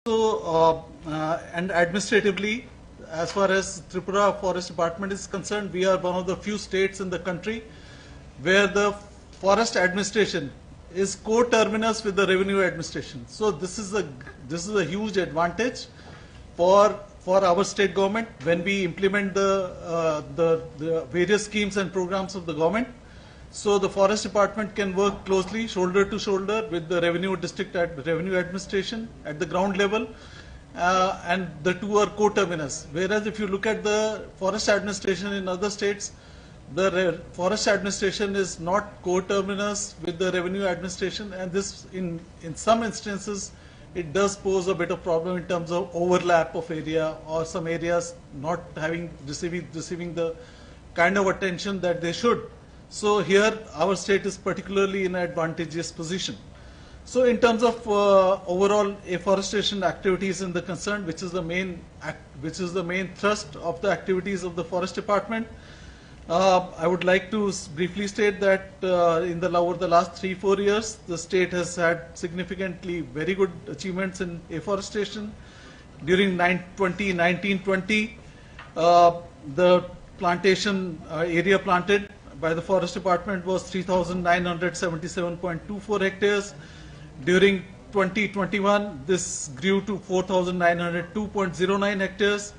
And administratively, as far as Tripura Forest Department is concerned, we are one of the few states in the country where the forest administration is co-terminus with the revenue administration. So this is a huge advantage for our state government when we implement the various schemes and programs of the government. So the forest department can work closely, shoulder to shoulder, with the revenue administration at the ground level, and the two are co-terminus. Whereas if you look at the forest administration in other states, the forest administration is not co-terminus with the revenue administration, and this in some instances it does pose a bit of problem in terms of overlap of area, or some areas not receiving the kind of attention that they should. So here our state is particularly in an advantageous position. So in terms of overall afforestation activities in the concern, which is the main thrust of the activities of the forest department, I would like to briefly state that over the last 3-4 years, the state has had significantly very good achievements in afforestation. During 1920, the plantation area planted by the forest department was 3,977.24 hectares. During 2021, this grew to 4,902.09 hectares,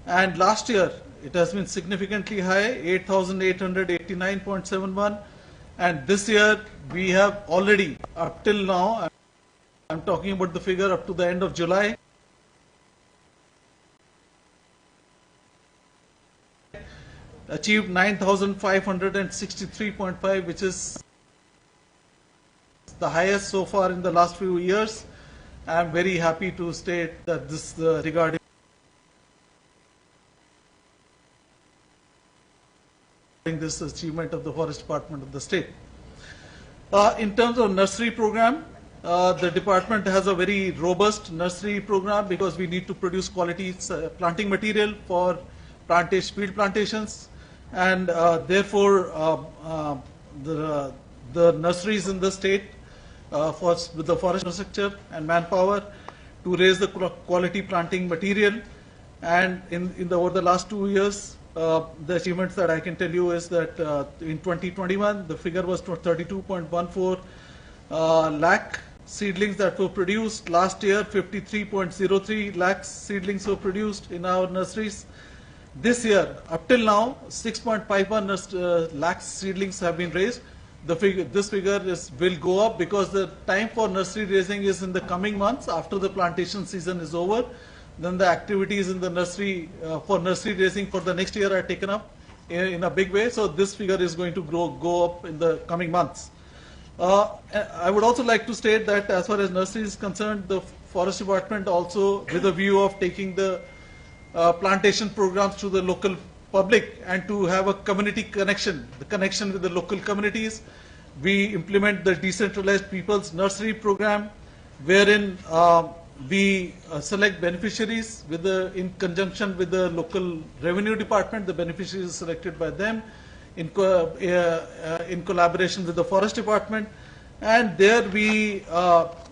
and last year it has been significantly high, 8,889.71, and this year we have already, up till now, I'm talking about the figure up to the end of July, achieved 9,563.5, which is the highest so far in the last few years. I am very happy to state that this regarding this achievement of the forest department of the state. In terms of nursery program, the department has a very robust nursery program because we need to produce quality planting material for field plantations, and therefore the nurseries in the state with the forest infrastructure and manpower to raise the quality planting material. And over the last 2 years, the achievements that I can tell you is that in 2021 the figure was 32.14 lakh seedlings that were produced. Last year 53.03 lakh seedlings were produced in our nurseries. This year, up till now, 6.51 lakh seedlings have been raised. This figure will go up because the time for nursery raising is in the coming months after the plantation season is over. Then the activities in the nursery for nursery raising for the next year are taken up in a big way. So this figure is going to go up in the coming months. I would also like to state that as far as nursery is concerned, the forest department also, with a view of taking the plantation programs to the local public and to have a community connection, the connection with the local communities, we implement the decentralized people's nursery program, wherein we select beneficiaries in conjunction with the local revenue department. The beneficiaries are selected by them in collaboration with the forest department, and there we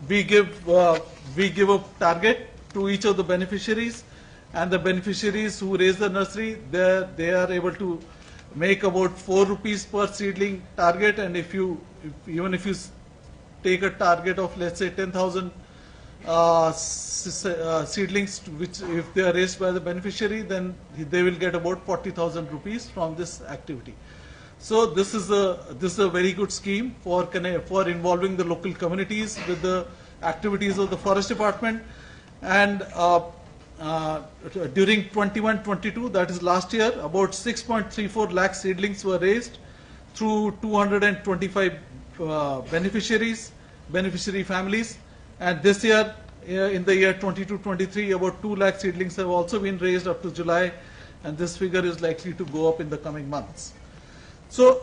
give a target to each of the beneficiaries, and the beneficiaries who raise the nursery, they are able to make about 4 rupees per seedling target. And even if you take a target of, let's say, 10,000 seedlings, which if they are raised by the beneficiary, then they will get about 40,000 rupees from this activity. So this is a very good scheme for involving the local communities with the activities of the forest department. And during 21-22, that is last year, about 6.34 lakh seedlings were raised through 225 beneficiary families. And this year, in the year 22-23, about 2 lakh seedlings have also been raised up to July, and this figure is likely to go up in the coming months. So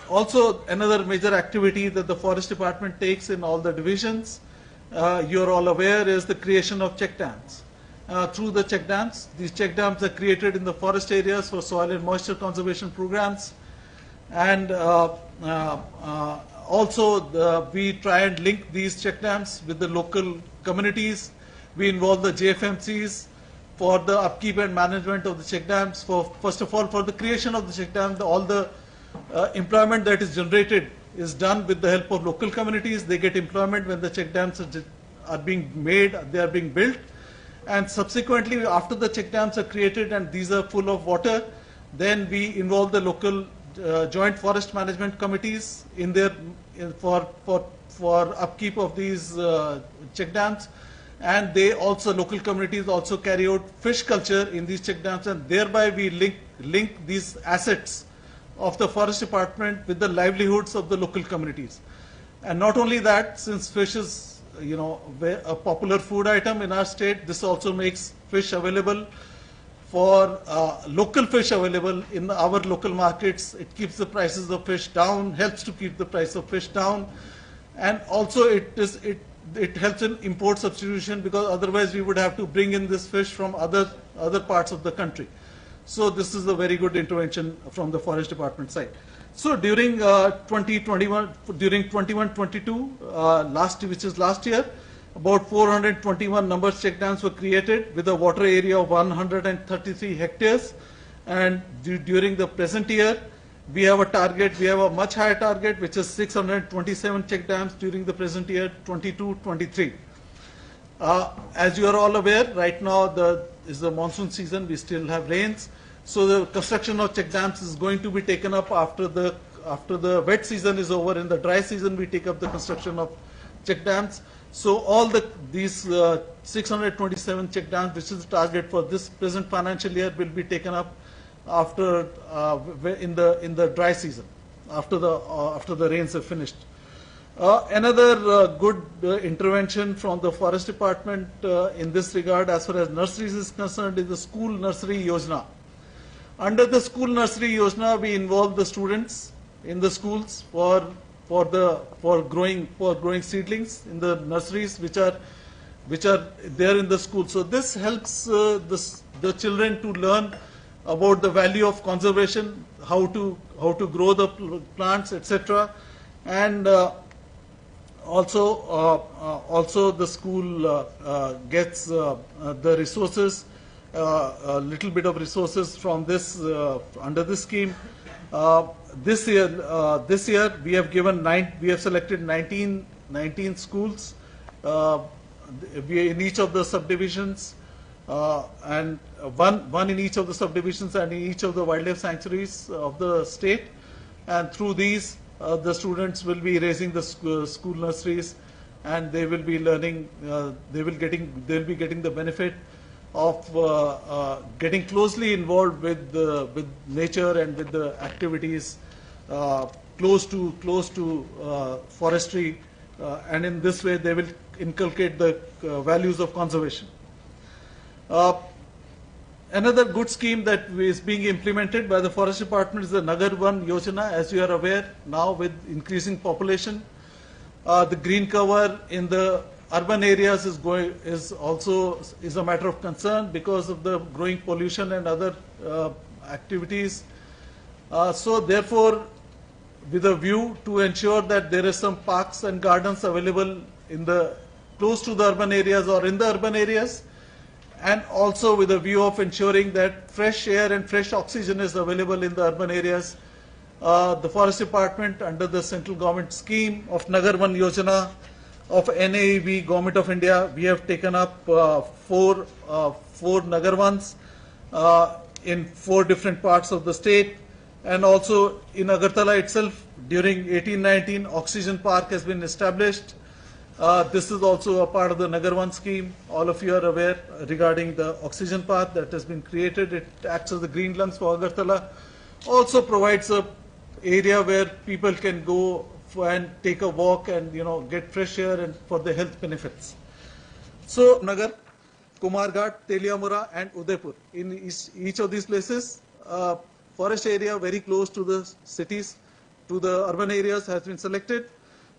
also another major activity that the forest department takes in all the divisions, you're all aware, is the creation of check dams. Through the check dams, these check dams are created in the forest areas for soil and moisture conservation programs, and also we try and link these check dams with the local communities We involve the JFMCs for the upkeep and management of the check dams. First of all, for the creation of the check dam, all the employment that is generated is done with the help of local communities. They get employment when the check dams are being made, they are being built. And subsequently, after the check dams are created and these are full of water, then we involve the local joint forest management committees for upkeep of these check dams. And they also, local communities also carry out fish culture in these check dams, and thereby we link these assets of the forest department with the livelihoods of the local communities. And not only that, since fish is a popular food item in our state, this also makes fish available for local fish available in our local markets. It keeps the prices of fish down, helps to keep the price of fish down, and also it helps in import substitution, because otherwise we would have to bring in this fish from other parts of the country. So this is a very good intervention from the forest department side. So during 2021, during 21-22, which is last year, about 421 number check dams were created with a water area of 133 hectares. And during the present year, we have a much higher target, which is 627 check dams during the present year, 22-23. As you are all aware, right now is the monsoon season, we still have rains. So the construction of check dams is going to be taken up after the wet season is over. In the dry season, we take up the construction of check dams. So all these 627 check dams, which is the target for this present financial year, will be taken up after in the dry season, after the rains have finished. Another good intervention from the forest department in this regard, as far as nurseries is concerned, is the school nursery yojana. Under the school nursery yojana, we involve the students in the schools for growing seedlings in the nurseries which are there in the school. So this helps the children to learn about the value of conservation, how to grow the plants, etc. And also the school gets the resources, a little bit of resources from this under this scheme. This year we have selected 19 schools in each of the subdivisions, and one in each of the subdivisions and in each of the wildlife sanctuaries of the state. And through these, the students will be raising the school nurseries, and they will be learning. They will be getting the benefit of getting closely involved with nature and with the activities close to forestry, and in this way they will inculcate the values of conservation. Another good scheme that is being implemented by the Forest Department is the Nagar Van Yojana. As you are aware, now with increasing population, the green cover in the urban areas is a matter of concern because of the growing pollution and other activities. So therefore, with a view to ensure that there is some parks and gardens available close to the urban areas or in the urban areas, and also with a view of ensuring that fresh air and fresh oxygen is available in the urban areas, the Forest Department, under the central government scheme of Nagar Van Yojana of NAEB, Government of India, we have taken up four Nagar Vans in 4 different parts of the state. And also in Agartala itself, during 18-19, Oxygen Park has been established. This is also a part of the Nagar Van scheme. All of you are aware regarding the Oxygen Park that has been created. It acts as the green lungs for Agartala. Also provides a area where people can go and take a walk and get fresh air and for the health benefits. So Nagar, Kumarghat, Teliamura and Udaipur. In each of these places, forest area very close to the cities, to the urban areas has been selected,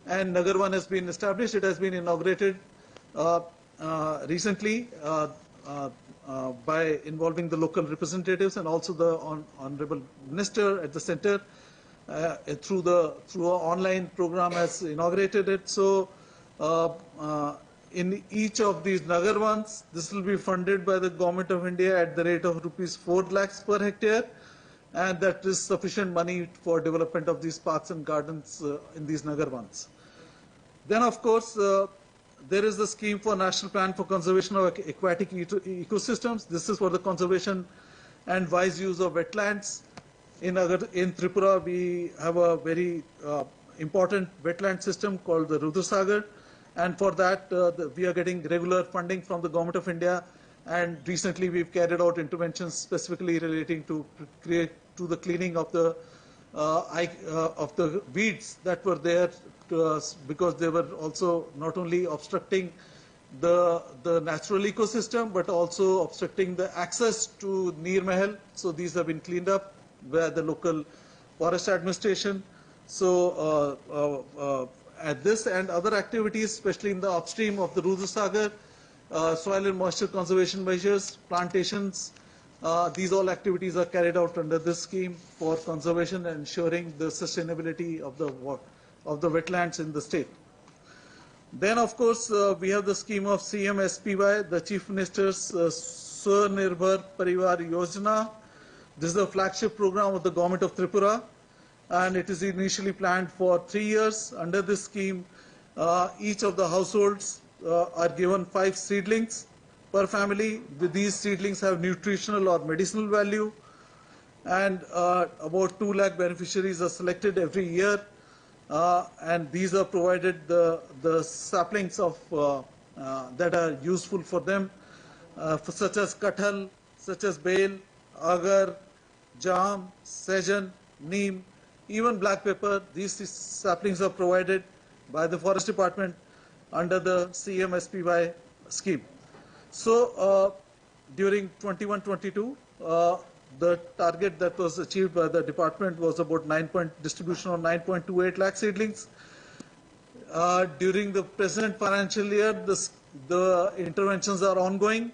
and Nagar Van has been established. It has been inaugurated recently by involving the local representatives, and also the Honorable Minister at the center through an online program has inaugurated it. So in each of these Nagarvans. This will be funded by the Government of India at the rate of rupees 4 lakhs per hectare, and that is sufficient money for development of these parks and gardens in these Nagarvans. Then, of course, there is the scheme for National Plan for Conservation of Aquatic Ecosystems. This is for the conservation and wise use of wetlands. In Tripura, we have a very important wetland system called the Rudra, and for that we are getting regular funding from the Government of India, and recently we've carried out interventions specifically relating to the cleaning of the weeds that were there because they were also not only obstructing the natural ecosystem but also obstructing the access to Neer Mahal. So these have been cleaned up by the local forest administration. So at this and other activities, especially in the upstream of the Rudra, soil and moisture conservation measures, plantations, these all activities are carried out under this scheme for conservation and ensuring the sustainability of the wetlands in the state. Then, of course, we have the scheme of CMSPY, the Chief Minister's Swarnirbhar Parivar Yojana. This is a flagship program of the Government of Tripura, and it is initially planned for 3 years. Under this scheme, each of the households are given 5 seedlings per family. These seedlings have nutritional or medicinal value, and about 2 lakh beneficiaries are selected every year, and these are provided the saplings of that are useful for them, such as kathal, such as bale, agar, jam, sajan, neem, even black pepper. These saplings are provided by the Forest Department under the CMSPY scheme. So during 21-22, the target that was achieved by the department was about distribution of 9.28 lakh seedlings. During the present financial year, the interventions are ongoing,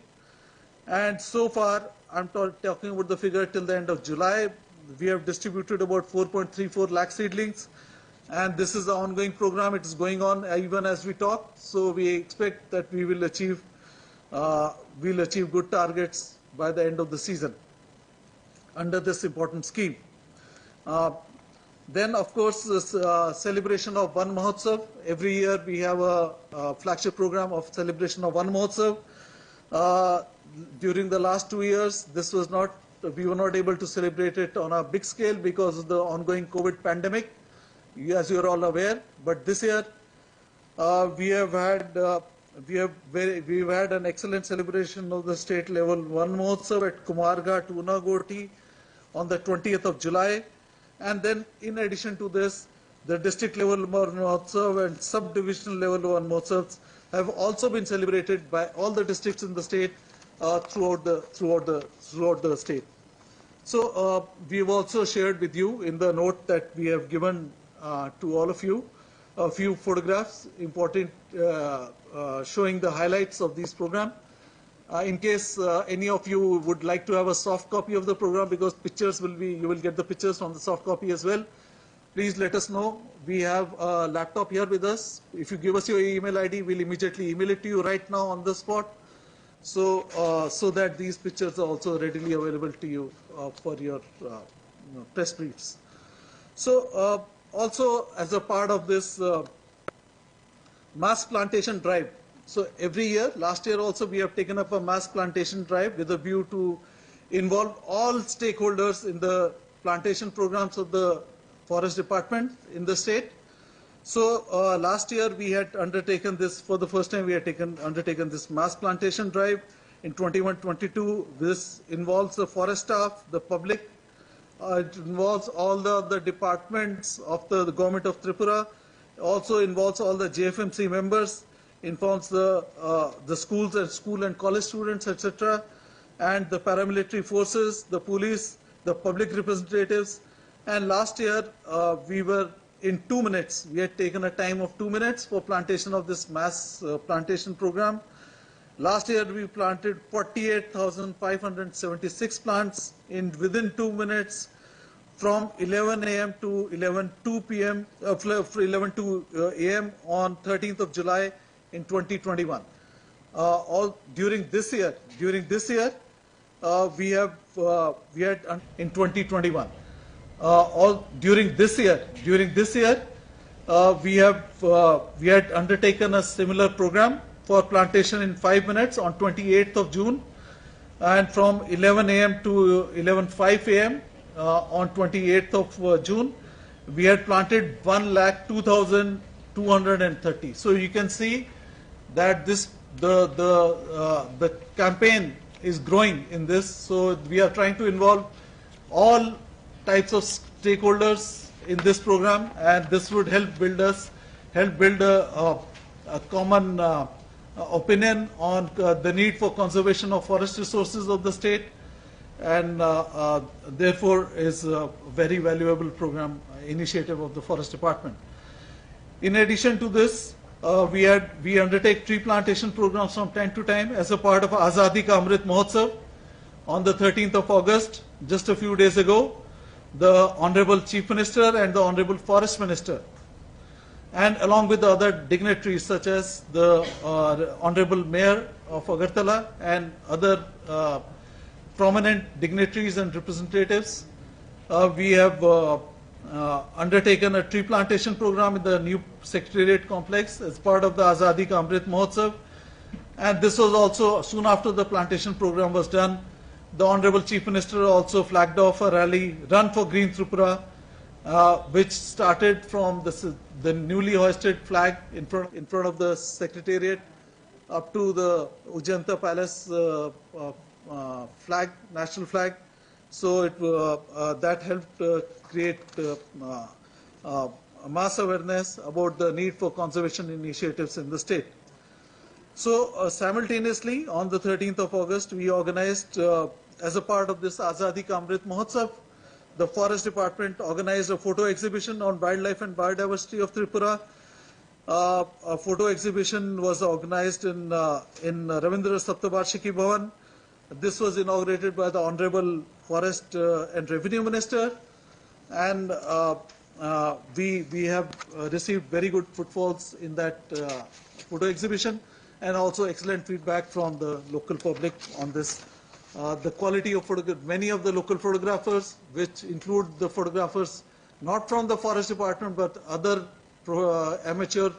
and so far, I'm talking about the figure till the end of July, we have distributed about 4.34 lakh seedlings, and this is the ongoing program. It is going on even as we talk. So we expect that we will achieve good targets by the end of the season under this important scheme. Then, of course, this celebration of Van Mahotsav. Every year we have a flagship program of celebration of Van Mahotsav. During the last 2 years, we were not able to celebrate it on a big scale because of the ongoing COVID pandemic, as you are all aware. But this year, we've had an excellent celebration of the state level Van Mahotsav at Kumarghat, Unagoti on the 20th of July. And then, in addition to this, the district level Van Mahotsav and sub-divisional level Van Mahotsavs have also been celebrated by all the districts in the state throughout the state. So we have also shared with you in the note that we have given to all of you a few photographs important showing the highlights of this program. In case any of you would like to have a soft copy of the program, because you will get the pictures from the soft copy as well, please let us know. We have a laptop here with us. If you give us your email ID, we'll immediately email it to you right now on the spot, so that these pictures are also readily available to you for your press briefs. So also, as a part of this mass plantation drive, so every year, last year also, we have taken up a mass plantation drive with a view to involve all stakeholders in the plantation programs of the Forest Department in the state. So last year we had undertaken this, for the first time we had undertaken this mass plantation drive in 21-22. This involves the forest staff, the public, it involves all the departments of the Government of Tripura, also involves all the JFMC members, involves the schools and school and college students, etc., and the paramilitary forces, the police, the public representatives. And last year we were in 2 minutes. We had taken a time of 2 minutes for plantation of this mass plantation program. Last year we planted 48,576 plants within 2 minutes from 11 a.m. to 11:02 p.m. 11:02 a.m. on 13th of July in 2021. All during this year, we had in 2021. All during this year, we had undertaken a similar program for plantation in 5 minutes on 28th of June, and from 11 a.m. to 11:05 a.m. On 28th of June, we had planted 1,02,230. So you can see that the campaign is growing in this. So we are trying to involve all types of stakeholders in this program, and this would help build a common opinion on the need for conservation of forest resources of the state, and therefore is a very valuable program initiative of the Forest Department. In addition to this, we undertake tree plantation programs from time to time as a part of Azadi Ka Amrit Mahotsav. On the 13th of August, just a few days ago, the Honorable Chief Minister and the Honorable Forest Minister, and along with the other dignitaries such as the Honorable Mayor of Agartala and other prominent dignitaries and representatives, we have undertaken a tree plantation program in the new Secretariat complex as part of the Azadi Ka Amrit Mahotsav. And this was also, soon after the plantation program was done, the Honorable Chief Minister also flagged off a rally, Run for Green Tripura, which started from the newly hoisted flag in front of the Secretariat up to the Ujjanta Palace flag, national flag. So that helped create mass awareness about the need for conservation initiatives in the state. So simultaneously, on the 13th of August, we organized, as a part of this Azadi Ka Amrit Mahotsav, the Forest Department organized a photo exhibition on wildlife and biodiversity of Tripura. A photo exhibition was organized in Ravindra Saptavarshiki Bhavan. This was inaugurated by the Honorable Forest and Revenue Minister, and we have received very good footfalls in that photo exhibition, and also excellent feedback from the local public on this. The quality of many of the local photographers, which include the photographers not from the Forest Department but other amateur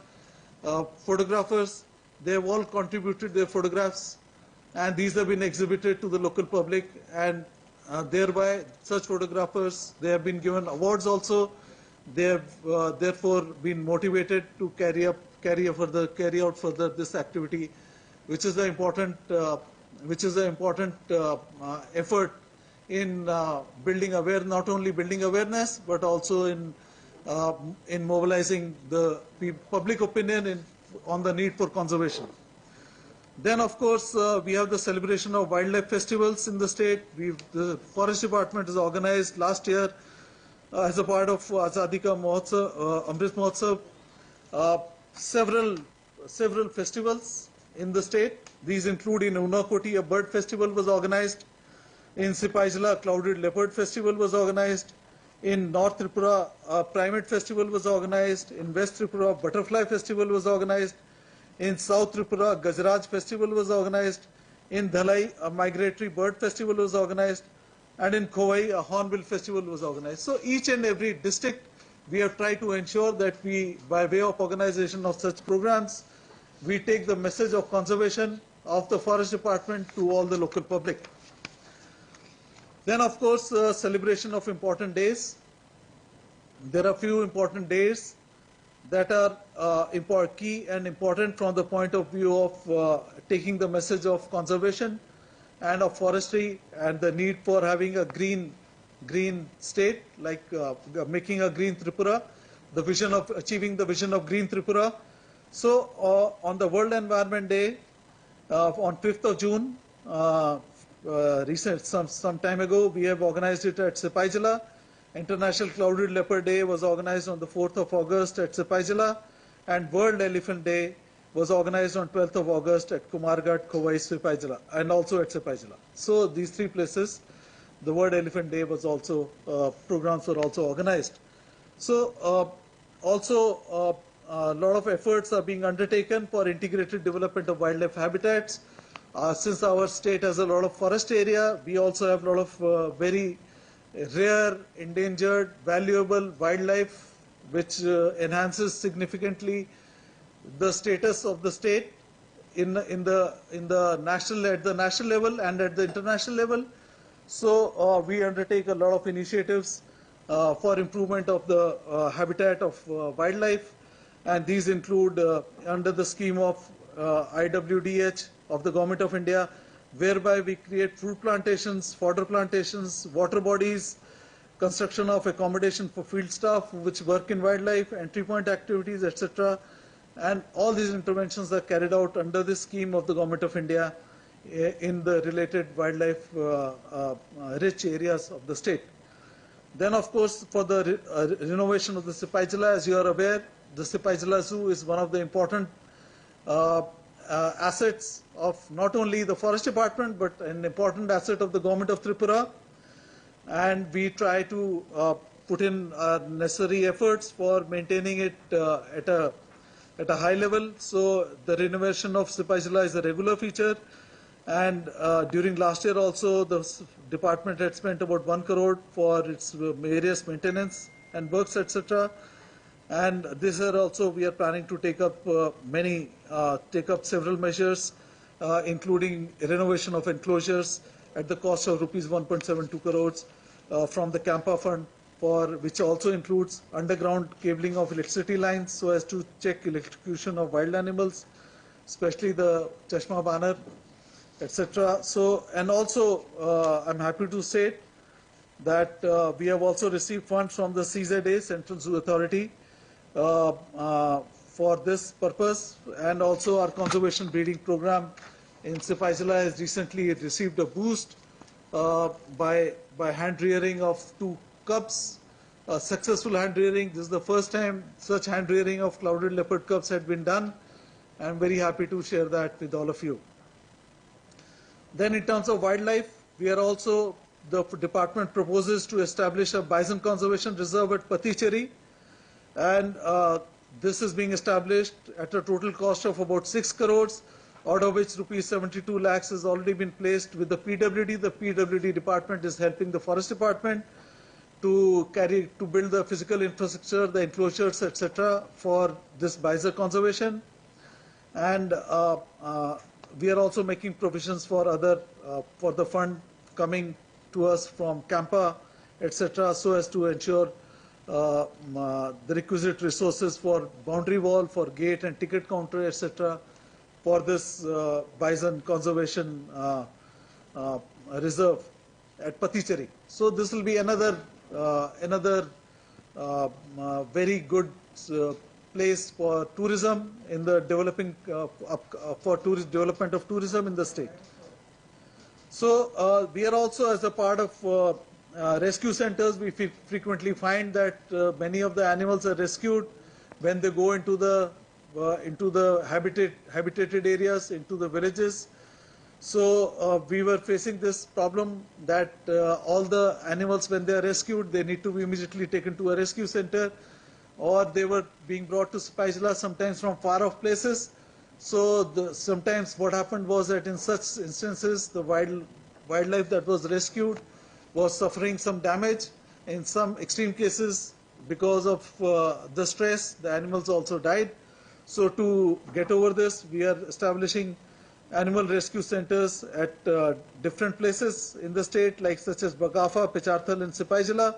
photographers, they have all contributed their photographs, and these have been exhibited to the local public, and thereby such photographers, they have been given awards also. They have therefore been motivated to carry out further this activity, which is the important effort in building not only building awareness but also in mobilizing the public opinion on the need for conservation. Then, of course, we have the celebration of wildlife festivals in the state. The Forest Department has organized last year, as a part of Azadi Ka Amrit Mahotsav, several festivals in the state. These include in Unakoti, a bird festival was organized. In Sipaijala, a clouded leopard festival was organized. In North Tripura, a primate festival was organized. In West Tripura, a butterfly festival was organized. In South Tripura, a Gajraj festival was organized. In Dhalai, a migratory bird festival was organized. And in Khowai, a hornbill festival was organized. So each and every district, we have tried to ensure that we, by way of organization of such programs, we take the message of conservation of the Forest Department to all the local public. Then, of course, celebration of important days. There are a few important days that are key and important from the point of view of taking the message of conservation and of forestry and the need for having a green state, like making a green Tripura, the vision of achieving the vision of green Tripura. So on the World Environment Day, on 5th of June, some time ago, we have organized it at Sipaijala. International Clouded Leopard Day was organized on the 4th of August at Sipaijala, and World Elephant Day was organized on 12th of August at Kumarghat, Khowai, Sipaijala, and also at Sipaijala. So these three places, the World Elephant Day was also, programs were also organized. So a lot of efforts are being undertaken for integrated development of wildlife habitats. Since our state has a lot of forest area, we also have a lot of very rare, endangered, valuable wildlife, which enhances significantly the status of the state in the national at the national level and at the international level. So we undertake a lot of initiatives for improvement of the habitat of wildlife, and these include under the scheme of IWDH of the Government of India, whereby we create fruit plantations, fodder plantations, water bodies, construction of accommodation for field staff which work in wildlife, entry point activities, etc. And all these interventions are carried out under this scheme of the Government of India in the related wildlife rich areas of the state. Then, of course, for the renovation of the Sipai Jila, as you are aware, the Sipai Jila Zoo is one of the important assets of not only the Forest Department but an important asset of the Government of Tripura, and we try to put in necessary efforts for maintaining it at a high level. So the renovation of Sipai Jila is a regular feature, and during last year also the department had spent about 1 crore for its various maintenance and works, etc. And this year also we are planning to take up several measures, including renovation of enclosures at the cost of rupees 1.72 crores from the Campa fund, for which also includes underground cabling of electricity lines so as to check electrocution of wild animals, especially the Chashma Banar, etc. So, and also I'm happy to say that we have also received funds from the CZA, Central Zoo Authority, for this purpose, and also our conservation breeding program in Sipai Jila has recently received a boost by hand rearing of 2 cubs, successful hand rearing. This is the first time such hand rearing of clouded leopard cubs had been done. I am very happy to share that with all of you. Then in terms of wildlife, we are also, the department proposes to establish a bison conservation reserve at Paticheri, and this is being established at a total cost of about 6 crores, out of which rupees 72 lakhs has already been placed with the PWD. The PWD department is helping the forest department to build the physical infrastructure, the enclosures, etc. for this bison conservation. And we are also making provisions for for the fund coming to us from Campa, etc., so as to ensure the requisite resources for boundary wall, for gate and ticket counter, etc., for this bison conservation reserve at Paticheri. So this will be another very good place for tourism in the development of tourism in the state. So we are also, as a part of rescue centers, we frequently find that many of the animals are rescued when they go into the habitated areas, into the villages. So we were facing this problem that all the animals, when they are rescued, they need to be immediately taken to a rescue center, or they were being brought to Sipai Jila sometimes from far off places. So sometimes what happened was that in such instances, the wildlife that was rescued was suffering some damage. In some extreme cases, because of the stress, the animals also died. So to get over this, we are establishing animal rescue centers at different places in the state, like such as Bagafa, Pecharthal and Sipai Jila,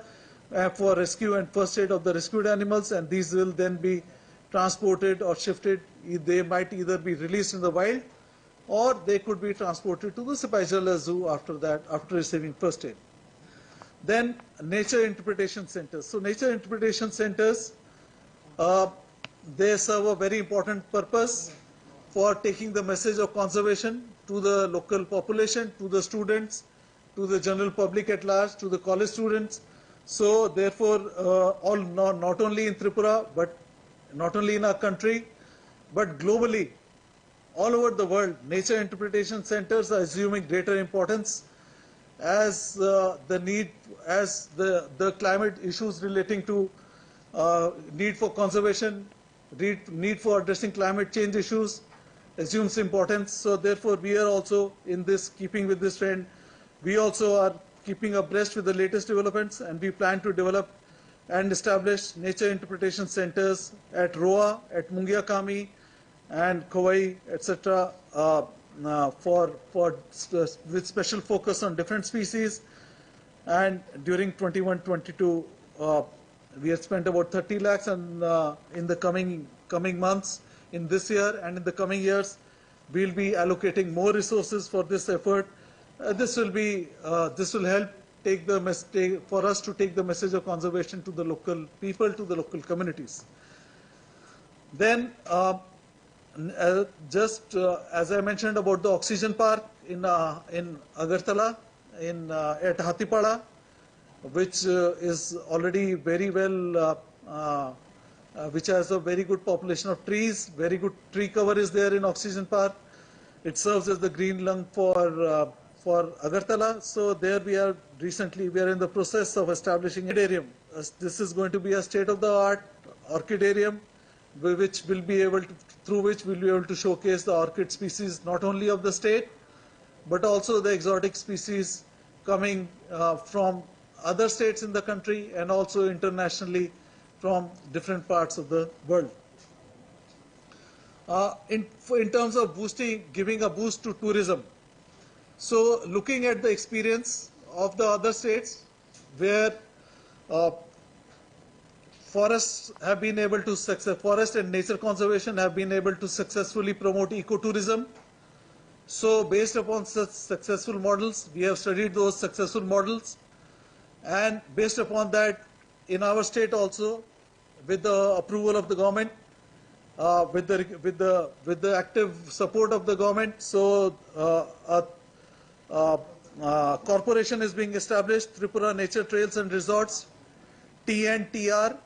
for rescue and first aid of the rescued animals, and these will then be transported or shifted. They might either be released in the wild, or they could be transported to the Sipai Jila Zoo after receiving first aid. Then nature interpretation centers. So nature interpretation centers, they serve a very important purpose for taking the message of conservation to the local population, to the students, to the general public at large, to the college students. So therefore, not only in Tripura, but not only in our country, but globally, all over the world, nature interpretation centers are assuming greater importance as the climate issues relating to need for conservation need for addressing climate change issues assumes importance. So therefore, we are also in this, keeping with this trend, we also are keeping abreast with the latest developments, and we plan to develop and establish nature interpretation centers at Roa, at Mungiakami, and Kauai, etc., with special focus on different species. And during 21-22, we have spent about 30 lakhs, and in the coming months, in this year and in the coming years, we'll be allocating more resources for this effort. This will help for us to take the message of conservation to the local people, to the local communities. Then, as I mentioned about the oxygen park in Agartala, at Hathipada, which is already very well, which has a very good population of trees, very good tree cover is there in oxygen park. It serves as the green lung for Agartala. So there we are in the process of establishing an orchidarium. This is going to be a state-of-the-art orchidarium, through which we'll be able to showcase the orchid species not only of the state, but also the exotic species coming from other states in the country and also internationally from different parts of the world. In terms of giving a boost to tourism, so looking at the experience of the other states where forest and nature conservation have been able to successfully promote ecotourism. So based upon such successful models, we have studied those successful models, and based upon that, in our state also, with the approval of the government, with the active support of the government, so a corporation is being established, Tripura Nature Trails and Resorts, TNTR.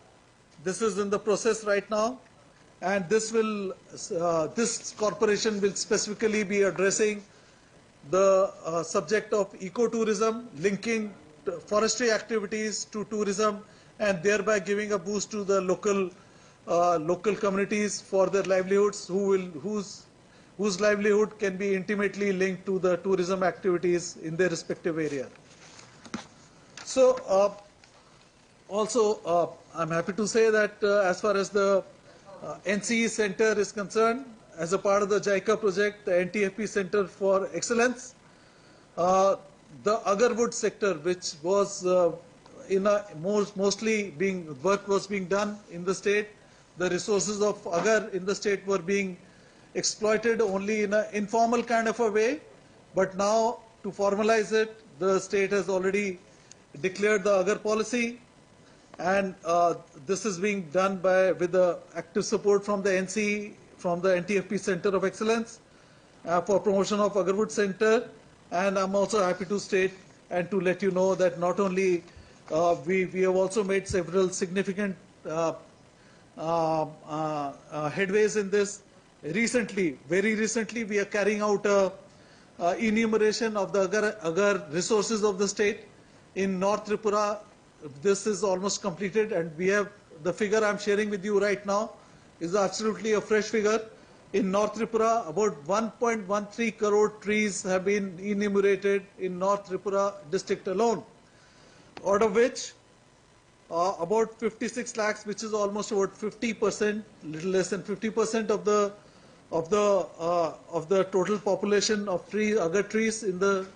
This is in the process right now, and this corporation will specifically be addressing the subject of ecotourism, linking forestry activities to tourism, and thereby giving a boost to the local communities for their livelihoods, whose livelihood can be intimately linked to the tourism activities in their respective area. So also I'm happy to say that as far as the NCE Center is concerned, as a part of the JICA project, the NTFP Center for Excellence, the agarwood sector, which was work was being done in the state, the resources of agar in the state were being exploited only in an informal kind of a way, but now to formalize it, the state has already declared the agar policy, and this is being done with the active support from the NCE, from the NTFP Center of Excellence for promotion of agarwood center. And I'm also happy to state and to let you know that not only we have also made several significant headways in this. Very recently, we are carrying out enumeration of the agar resources of the state. In North Tripura, this is almost completed, and we have the figure I'm sharing with you right now is absolutely a fresh figure. In North Tripura, about 1.13 crore trees have been enumerated in North Tripura district alone, out of which about 56 lakhs, which is almost about 50%, little less than 50% of the total population of agar trees in the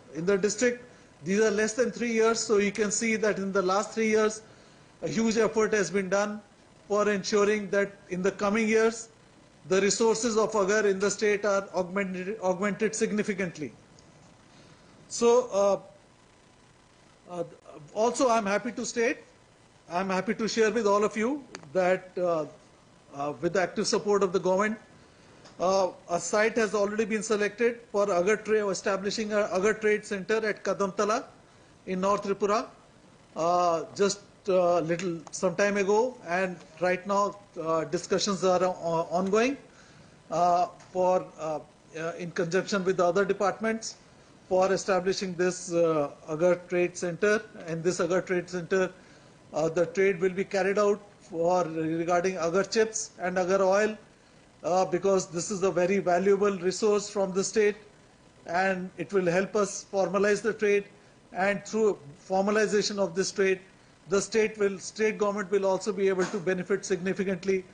district. These are less than 3 years, so you can see that in the last 3 years, a huge effort has been done for ensuring that in the coming years, the resources of agar in the state are augmented significantly. So also I'm happy to share with all of you that with the active support of the government, a site has already been selected for establishing an agar trade center at Kadamtala in North Tripura just some time ago, and right now discussions are ongoing in conjunction with the other departments for establishing this agar trade center. And this agar trade center, the trade will be carried out for regarding agar chips and agar oil, because this is a very valuable resource from the state, and it will help us formalize the trade, and through formalization of this trade, the state government will also be able to benefit significantly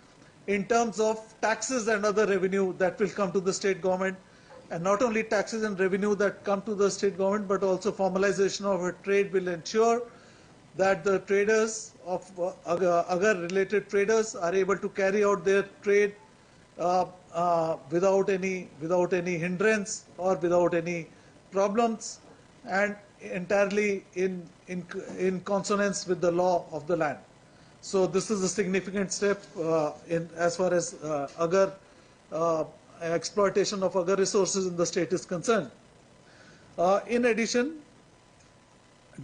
in terms of taxes and other revenue that will come to the state government. And not only taxes and revenue that come to the state government, but also formalization of a trade will ensure that the traders of agar-related traders are able to carry out their trade without any hindrance or without any problems, and entirely in consonance with the law of the land. So this is a significant step as far as agar exploitation of agar resources in the state is concerned. In addition,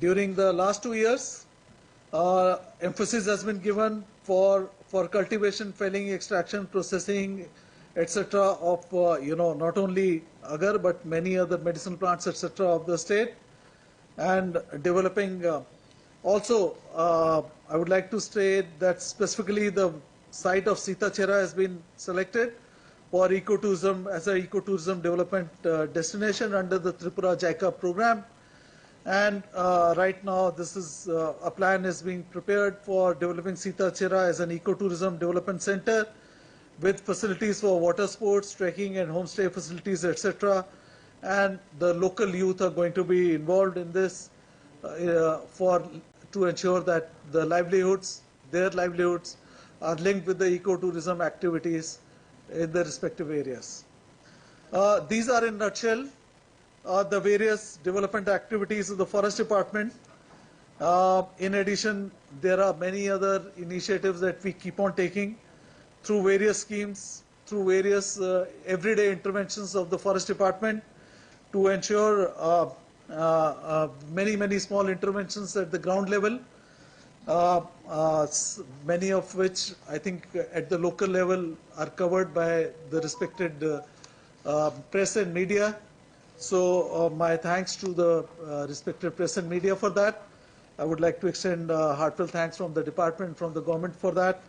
during the last 2 years, emphasis has been given for cultivation, felling, extraction, processing, etc. of not only agar but many other medicinal plants, etc. of the state, and developing. Also, I would like to state that specifically the site of Sitachera has been selected for ecotourism as an ecotourism development destination under the Tripura JICA program. And right now, this is a plan is being prepared for developing Sitachera as an ecotourism development center with facilities for water sports, trekking, and homestay facilities, etc. And the local youth are going to be involved in this to ensure that their livelihoods are linked with the ecotourism activities in the respective areas. These are in a nutshell the various development activities of the Forest Department. In addition, there are many other initiatives that we keep on taking through various schemes, through various everyday interventions of the Forest Department to ensure many small interventions at the ground level, many of which I think at the local level are covered by the respected press and media. So my thanks to the respected press and media for that. I would like to extend heartfelt thanks from the department, from the government for that.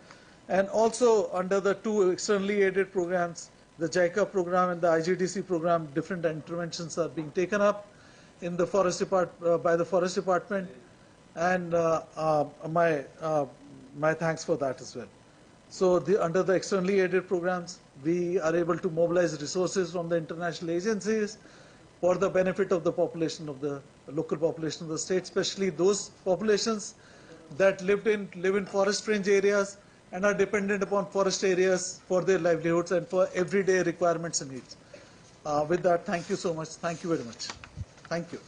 And also under the two externally aided programs, the JICA program and the IGDC program, different interventions are being taken up in the Forest by the Forest Department, and my thanks for that as well. So under the externally aided programs, we are able to mobilize resources from the international agencies for the benefit of the population of the local population of the state, especially those populations that live in forest range areas and are dependent upon forest areas for their livelihoods and for everyday requirements and needs. With that, thank you so much. Thank you very much. Thank you.